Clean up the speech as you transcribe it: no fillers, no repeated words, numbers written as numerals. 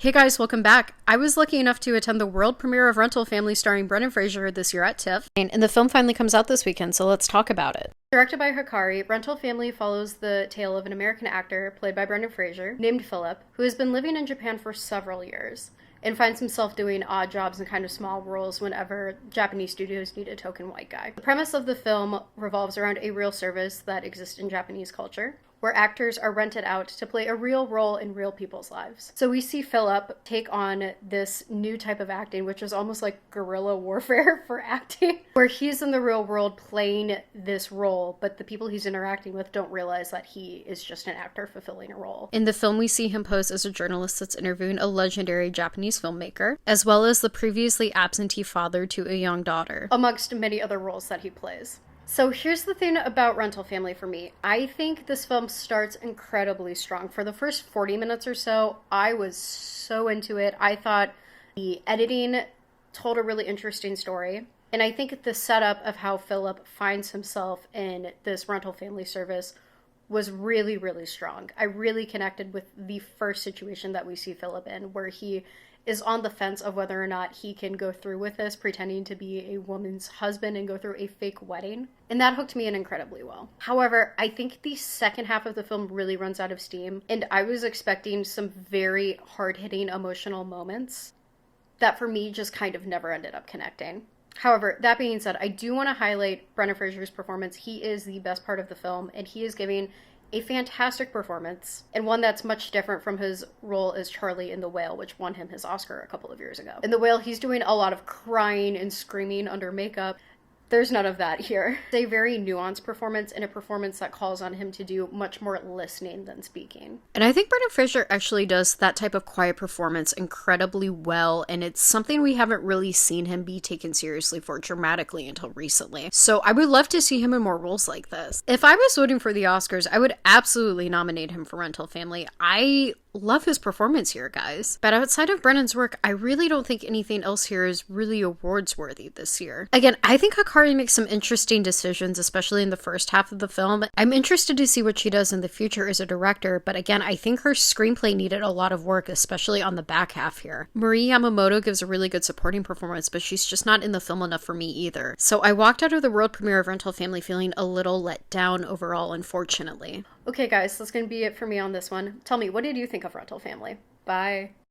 Hey guys, welcome back. I was lucky enough to attend the world premiere of Rental Family starring Brendan Fraser this year at TIFF, and the film finally comes out this weekend, so let's talk about it. Directed by Hikari, Rental Family follows the tale of an American actor, played by Brendan Fraser, named Philip, who has been living in Japan for several years, and finds himself doing odd jobs and kind of small roles whenever Japanese studios need a token white guy. The premise of the film revolves around a real service that exists in Japanese culture, where actors are rented out to play a real role in real people's lives. So we see Philip take on this new type of acting, which is almost like guerrilla warfare for acting, where he's in the real world playing this role, but the people he's interacting with don't realize that he is just an actor fulfilling a role. In the film, we see him pose as a journalist that's interviewing a legendary Japanese filmmaker, as well as the previously absentee father to a young daughter, amongst many other roles that he plays. So here's the thing about Rental Family for me. I think this film starts incredibly strong. For the first 40 minutes or so, I was so into it. I thought the editing told a really interesting story. And I think the setup of how Philip finds himself in this rental family service was really, really strong. I really connected with the first situation that we see Philip in, where he is on the fence of whether or not he can go through with this, pretending to be a woman's husband and go through a fake wedding. And that hooked me in incredibly well. However, I think the second half of the film really runs out of steam, and I was expecting some very hard-hitting emotional moments that for me just kind of never ended up connecting. However, that being said, I do want to highlight Brendan Fraser's performance. He is the best part of the film, and he is giving a fantastic performance, and one that's much different from his role as Charlie in The Whale, which won him his Oscar a couple of years ago. In The Whale, he's doing a lot of crying and screaming under makeup. There's none of that here. It's a very nuanced performance, and a performance that calls on him to do much more listening than speaking. And I think Brendan Fraser actually does that type of quiet performance incredibly well, and it's something we haven't really seen him be taken seriously for dramatically until recently. So I would love to see him in more roles like this. If I was voting for the Oscars, I would absolutely nominate him for Rental Family. I love his performance here, guys. But outside of Brendan's work, I really don't think anything else here is really awards worthy this year. Again, I think Hikari makes some interesting decisions, especially in the first half of the film. I'm interested to see what she does in the future as a director, but again, I think her screenplay needed a lot of work, especially on the back half here. Marie Yamamoto gives a really good supporting performance, but she's just not in the film enough for me either. So I walked out of the world premiere of Rental Family feeling a little let down overall, unfortunately. Okay guys, that's gonna be it for me on this one. Tell me, what did you think of Rental Family? Bye.